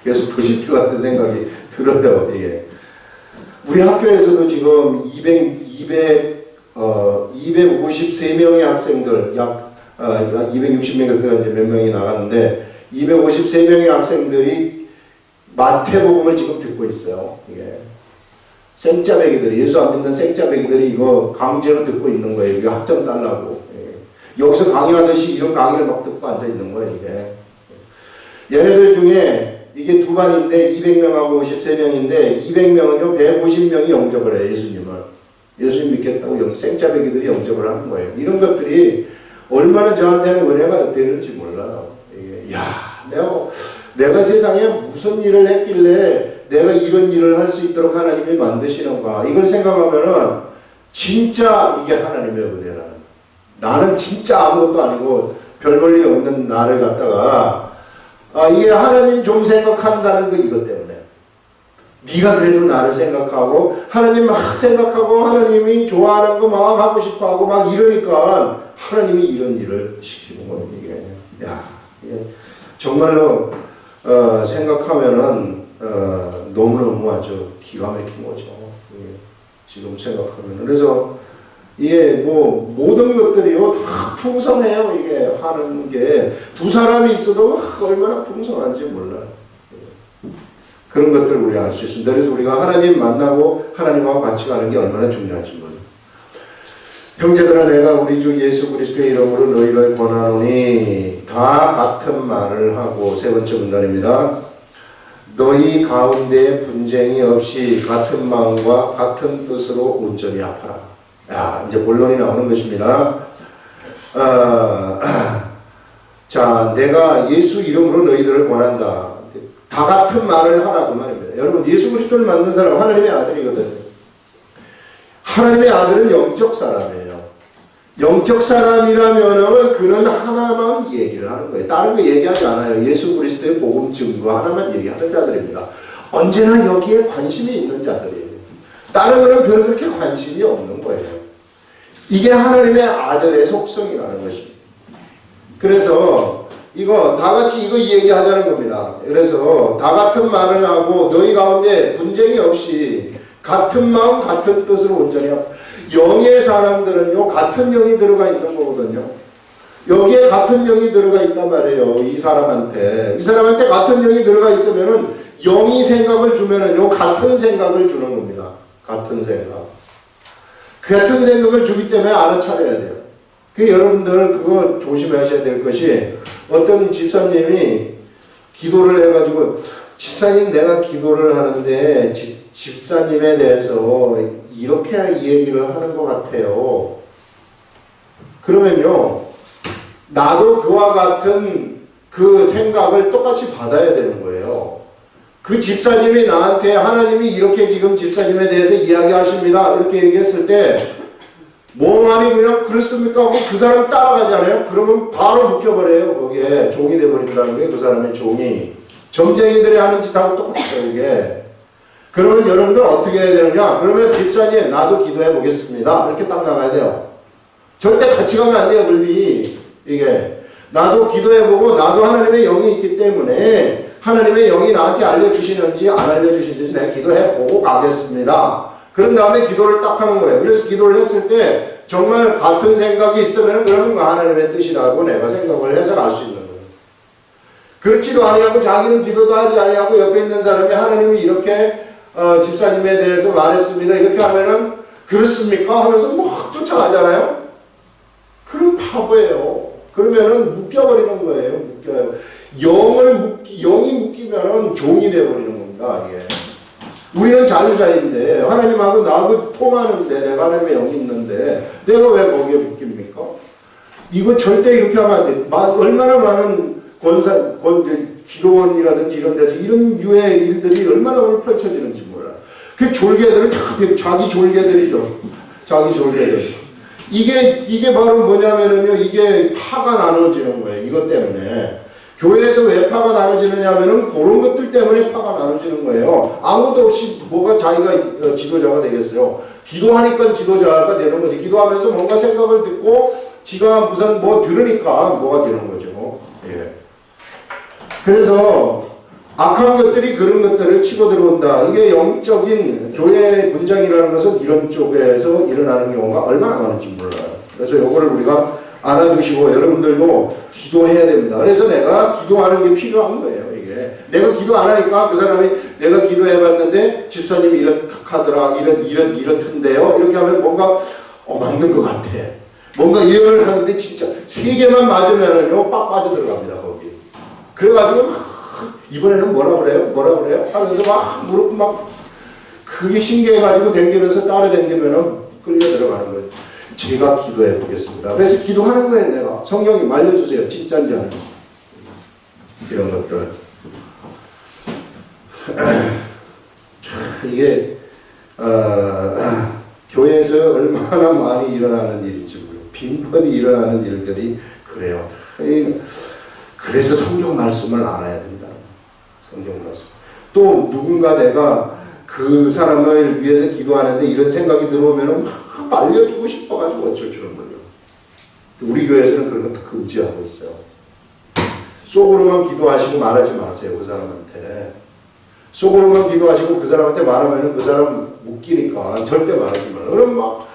계속 더 시킬 것 같은 생각이 들어요. 이게. 우리 학교에서도 지금 253명의 학생들, 약 260명이 이제 몇 명이 나갔는데 253명의 학생들이 마태복음을 지금 듣고 있어요. 이게 생짜배기들이 예수 안 믿는 생짜배기들이 이거 강제로 듣고 있는 거예요. 이게 학점 달라고. 여기서 강의하듯이 이런 강의를 막 듣고 앉아 있는 거예요. 이게 얘네들 중에 이게 두 반인데 200명하고 53명인데 200명은요 150명이 영접을 해요. 예수님 믿겠다고 생짜배기들이 영접을 하는 거예요. 이런 것들이 얼마나 저한테는 은혜가 되는지 몰라요. 이게, 내가 세상에 무슨 일을 했길래 내가 이런 일을 할 수 있도록 하나님이 만드시는가. 이걸 생각하면은 진짜 이게 하나님의 은혜라는. 나는 진짜 아무것도 아니고 별 볼 일 없는 나를 갖다가 이게 하나님 좀 생각한다는 거 이것 때문에. 네가 그래도 나를 생각하고 하나님 막 생각하고 하나님이 좋아하는 거 막 하고 싶어하고 막 이러니까 하나님이 이런 일을 시키는 거예요. 이게 정말로 생각하면은 너무너무 아주 기가 막힌 거죠. 지금 생각하면. 그래서 이게 뭐 모든 것들이요 다 풍성해요. 이게 하는 게 두 사람이 있어도 얼마나 풍성한지 몰라요. 그런 것들을 우리 알 수 있습니다. 그래서 우리가 하나님 만나고 하나님하고 같이 가는 게 얼마나 중요한지 몰라요. 형제들아 내가 우리 주 예수 그리스도의 이름으로 너희를 권하노니 다 같은 말을 하고 세 번째 문단입니다. 너희 가운데 분쟁이 없이 같은 마음과 같은 뜻으로 온전히 합하라. 이제 본론이 나오는 것입니다. 자, 내가 예수 이름으로 너희들을 권한다. 다 같은 말을 하라 그 말입니다. 여러분, 예수 그리스도를 만든 사람은 하나님의 아들이거든요. 하나님의 아들은 영적 사람이에요. 영적 사람이라면 그는 하나만 얘기를 하는 거예요. 다른 거 얘기하지 않아요. 예수 그리스도의 복음 증거 하나만 얘기하는 자들입니다. 언제나 여기에 관심이 있는 자들이에요. 다른 거는 별 그렇게 관심이 없는 거예요. 이게 하나님의 아들의 속성이라는 것입니다. 그래서 이거 다 같이 이거 얘기하자는 겁니다. 그래서 다 같은 말을 하고 너희 가운데 분쟁이 없이 같은 마음 같은 뜻으로 온전히 하고, 영의 사람들은요 같은 영이 들어가 있는 거거든요. 여기에 같은 영이 들어가 있단 말이에요. 이 사람한테 같은 영이 들어가 있으면은 영이 생각을 주면은요 같은 생각을 주는 겁니다. 같은 생각. 같은 생각을 주기 때문에 알아차려야 돼요. 그 여러분들 그거 조심하셔야 될 것이, 어떤 집사님이 기도를 해가지고 집사님 내가 기도를 하는데 집사님에 대해서 이렇게 얘기를 하는 것 같아요. 그러면요 나도 그와 같은 그 생각을 똑같이 받아야 되는 거예요. 그 집사님이 나한테 하나님이 이렇게 지금 집사님에 대해서 이야기하십니다 이렇게 얘기했을 때 뭐 말이 그냥 그렇습니까 하고 그 사람 따라가잖아요. 그러면 바로 묶여버려요. 거기에 종이 돼버린다는 게, 그 사람의 종이. 점쟁이들이 하는 짓하고 똑같아요 이게. 그러면 여러분들 어떻게 해야 되느냐? 그러면 집사님 나도 기도해 보겠습니다 이렇게 딱 나가야 돼요. 절대 같이 가면 안 돼요. 물리 이게 나도 기도해보고 나도 하나님의 영이 있기 때문에 하나님의 영이 나한테 알려주시는지 안 알려주시는지 내가 기도해보고 가겠습니다. 그런 다음에 기도를 딱 하는 거예요. 그래서 기도를 했을 때 정말 같은 생각이 있으면 그러면 하나님의 뜻이라고 내가 생각을 해서 갈 수 있는 거예요. 그렇지도 아니하고 자기는 기도도 하지 아니하고 옆에 있는 사람이 하나님이 이렇게 집사님에 대해서 말했습니다 이렇게 하면은 그렇습니까? 하면서 막 쫓아가잖아요. 그럼 바보예요. 그러면은 묶여버리는 거예요. 묶여요. 영이 묶이면은 종이 되어버리는 겁니다. 이게. 우리는 자유자인데 하나님하고 나하고 통하는데 내가 하나님의 영이 있는데 내가 왜 거기에 묶입니까? 이거 절대 이렇게 하면 안 돼. 얼마나 많은 기도원이라든지 이런 데서 이런 유의 일들이 얼마나 많이 펼쳐지는지 몰라요. 그 졸개들은 다 자기 졸개들이죠. 자기 졸개들. 이게 바로 뭐냐면은요, 이게 파가 나눠지는 거예요. 이것 때문에. 교회에서 왜 파가 나눠지느냐 하면은 그런 것들 때문에 파가 나눠지는 거예요. 아무도 없이 뭐가 자기가 지도자가 되겠어요. 기도하니까 지도자가 되는 거지. 기도하면서 뭔가 생각을 듣고 지가 무슨 뭐 들으니까 뭐가 되는 거죠. 예. 그래서 악한 것들이 그런 것들을 치고 들어온다. 이게 영적인 교회 분쟁이라는 것은 이런 쪽에서 일어나는 경우가 얼마나 많은지 몰라요. 그래서 이거를 우리가 알아두시고 여러분들도 기도해야 됩니다. 그래서 내가 기도하는 게 필요한 거예요. 이게 내가 기도 안 하니까 그 사람이 내가 기도해봤는데 집사님이 이렇하더라, 이렇던데요. 이렇게 하면 뭔가 맞는 것 같아. 뭔가 예언을 하는데 진짜 세 개만 맞으면은요 빡 빠져들어갑니다 거기. 그래가지고 이번에는 뭐라 그래요? 하면서 막 무릎 막 그게 신기해가지고 댕기면서 따라댕기면은 끌려 들어가는 거예요. 제가 기도해 보겠습니다. 그래서 기도하는 거예요. 내가 성경이 말려주세요. 진짜인지 아닌지 이런 것들. 이게 교회에서 얼마나 많이 일어나는 일인지 모르겠어요. 빈번히 일어나는 일들이 그래요. 그래서 성경 말씀을 알아야 된다. 성경 말씀. 또 누군가 내가 그 사람을 위해서 기도하는데 이런 생각이 들어오면 막 알려주고 싶어가지고 어쩔 줄은 몰라요. 우리 교회에서는 그런 거 금지하고 있어요. 속으로만 기도하시고 말하지 마세요. 그 사람한테. 속으로만 기도하시고 그 사람한테 말하면 그 사람 웃기니까 절대 말하지 말아요. 그럼 막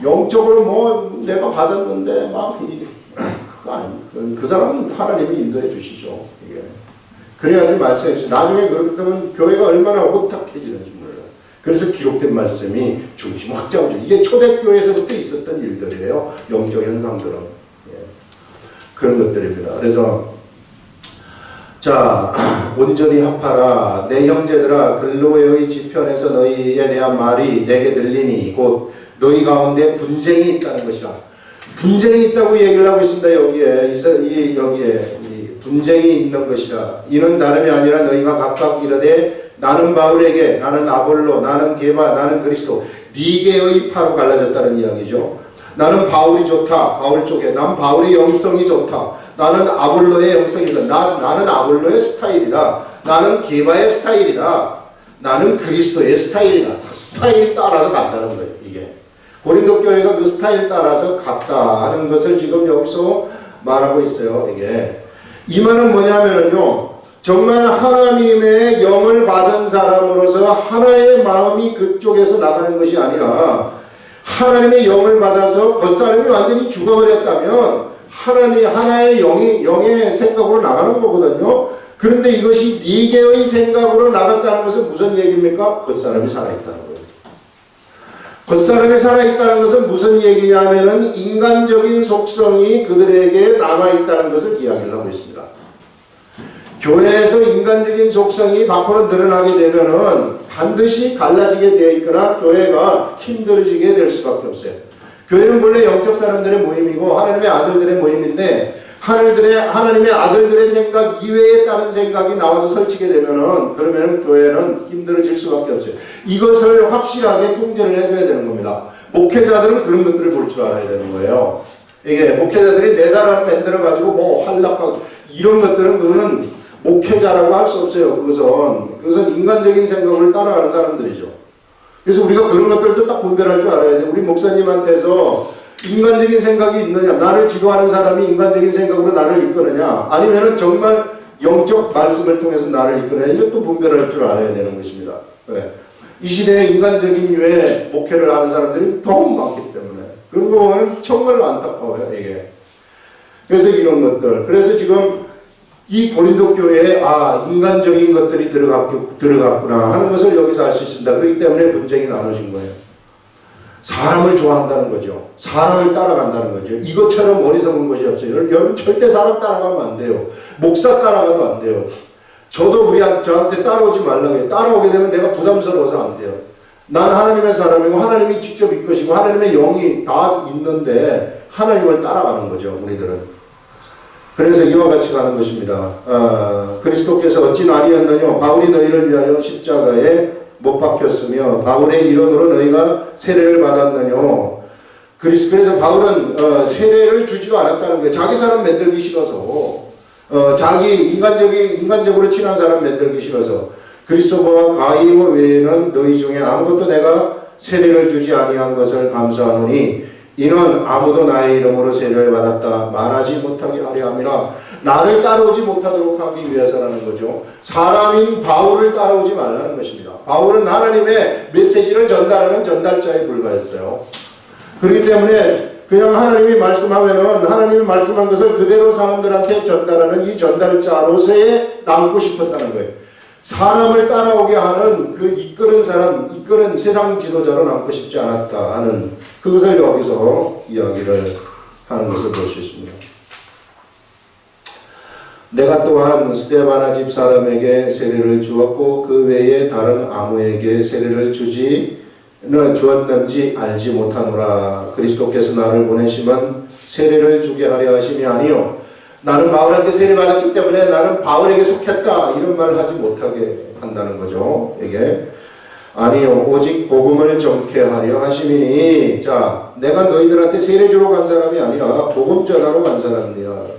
영적으로 뭐 내가 받았는데 막 그거 아니. 그 사람은 하나님이 인도해 주시죠. 이게. 그래야지 말씀해 주세요. 나중에 그렇게 되면 교회가 얼마나 호탁해지는지 몰라요. 그래서 기록된 말씀이 중심 확장을. 이게 초대교회에서부터 있었던 일들이에요. 영적 현상들은. 예. 그런 것들입니다. 그래서 자, 온전히 합하라. 내 형제들아, 글로의 지편에서 너희에 대한 말이 내게 들리니 곧 너희 가운데 분쟁이 있다는 것이라. 분쟁이 있다고 얘기를 하고 있습니다. 여기에 이 분쟁이 있는 것이라. 이는 다름이 아니라 너희가 각각 이르되 나는 바울에게, 나는 아볼로, 나는 게바, 나는 그리스도, 네 개의 파로 갈라졌다는 이야기죠. 나는 바울이 좋다. 바울 쪽에. 난 바울의 영성이 좋다. 나는 아볼로의 영성이다. 나는 아볼로의 스타일이다. 나는 게바의 스타일이다. 나는 그리스도의 스타일이다. 스타일 따라서 간다는 거예요. 이게 고린도 교회가 그 스타일 따라서 갔다 하는 것을 지금 여기서 말하고 있어요. 이게 이 말은 뭐냐면요, 정말 하나님의 영을 받은 사람으로서 하나의 마음이 그쪽에서 나가는 것이 아니라 하나님의 영을 받아서 겉사람이 완전히 죽어버렸다면 하나의 영의 생각으로 나가는 거거든요. 그런데 이것이 네 개의 생각으로 나갔다는 것은 무슨 얘기입니까? 겉사람이 살아있다는 거예요. 겉사람이 살아있다는 것은 무슨 얘기냐면은 인간적인 속성이 그들에게 남아있다는 것을 이야기를 하고 있습니다. 교회에서 인간적인 속성이 밖으로 드러나게 되면은 반드시 갈라지게 되어 있거나 교회가 힘들어지게 될 수밖에 없어요. 교회는 원래 영적 사람들의 모임이고 하나님의 아들들의 모임인데 하나님의 아들들의 생각 이외에 다른 생각이 나와서 설치게 되면은 그러면은 교회는 힘들어질 수밖에 없어요. 이것을 확실하게 통제를 해줘야 되는 겁니다. 목회자들은 그런 것들을 볼 줄 알아야 되는 거예요. 이게 목회자들이 내 사람 만들어 가지고 뭐 활락하고 이런 것들은 그거는 목회자라고 할 수 없어요. 그것은 인간적인 생각을 따라가는 사람들이죠. 그래서 우리가 그런 것들도 딱 분별할 줄 알아야 돼요. 우리 목사님한테서 인간적인 생각이 있느냐, 나를 지도하는 사람이 인간적인 생각으로 나를 이끄느냐, 아니면은 정말 영적 말씀을 통해서 나를 이끄느냐, 이것도 분별할 줄 알아야 되는 것입니다. 네. 이 시대에 인간적인 유의 목회를 하는 사람들이 너무 많기 때문에 그런 거 보면 정말 안타까워요. 이게. 그래서 이런 것들. 그래서 지금 이 고린도 교회에 인간적인 것들이 들어갔구나 하는 것을 여기서 알 수 있습니다. 그렇기 때문에 분쟁이 나눠진 거예요. 사람을 좋아한다는 거죠. 사람을 따라간다는 거죠. 이것처럼 어리석은 것이 없어요. 여러분 절대 사람 따라가면 안 돼요. 목사 따라가도 안 돼요. 저도 저한테 따라오지 말라고 해요. 따라오게 되면 내가 부담스러워서 안 돼요. 난 하나님의 사람이고 하나님이 직접 이끄시고 하나님의 영이 다 있는데 하나님을 따라가는 거죠. 우리들은. 그래서 이와 같이 가는 것입니다. 그리스도께서 어찌 아니었느냐? 바울이 너희를 위하여 십자가에 못 박혔으며 바울의 이론으로 너희가 세례를 받았느냐? 그래서 바울은 세례를 주지도 않았다는 거예요. 자기 사람 만들기 싫어서, 자기 인간적으로 친한 사람 만들기 싫어서 그리스도와 가이오 외에는 너희 중에 아무것도 내가 세례를 주지 아니한 것을 감사하노니 이는 아무도 나의 이름으로 세례를 받았다 말하지 못하게 하려 함이라. 나를 따라오지 못하도록 하기 위해서라는 거죠. 사람인 바울을 따라오지 말라는 것입니다. 바울은 하나님의 메시지를 전달하는 전달자에 불과했어요. 그렇기 때문에 그냥 하나님이 말씀하면은 하나님이 말씀한 것을 그대로 사람들한테 전달하는 이 전달자로서의 남고 싶었다는 거예요. 사람을 따라오게 하는 그 이끄는 세상 지도자로 남고 싶지 않았다 하는 그것을 여기서 이야기를 하는 것을 볼 수 있습니다. 내가 또한 스데바나 집 사람에게 세례를 주었고 그 외에 다른 아무에게 세례를 주었는지 알지 못하노라. 그리스도께서 나를 보내시면 세례를 주게 하려 하심이 아니요 나는 바울한테 세례 받았기 때문에 나는 바울에게 속했다 이런 말을 하지 못하게 한다는 거죠. 이게 아니요 오직 복음을 전케 하려 하심이니. 자, 내가 너희들한테 세례 주러 간 사람이 아니라 복음 전하러 간 사람이야.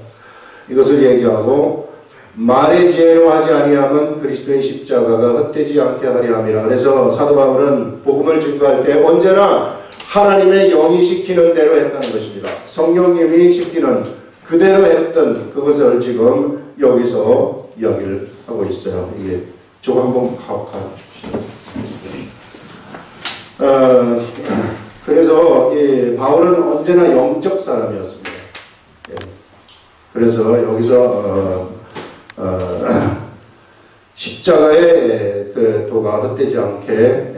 이것을 얘기하고 말의 지혜로 하지 아니하면 그리스도의 십자가가 헛되지 않게 하려 함이라. 그래서 사도 바울은 복음을 증거할 때 언제나 하나님의 영이 시키는 대로 했다는 것입니다. 성령님이 시키는 그대로 했던 그것을 지금 여기서 이야기를 하고 있어요. 이게 저거 한번 가봅시다. 그래서 이 바울은 언제나 영적 사람이었습니다. 예. 그래서 여기서 십자가의 그 도가 헛되지 않게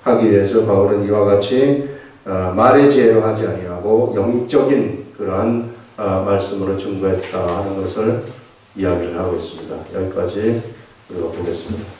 하기 위해서 바울은 이와 같이 말의 지혜로 하지 아니하고 영적인 그러한 말씀으로 증거했다 하는 것을 이야기를 하고 있습니다. 여기까지 보겠습니다.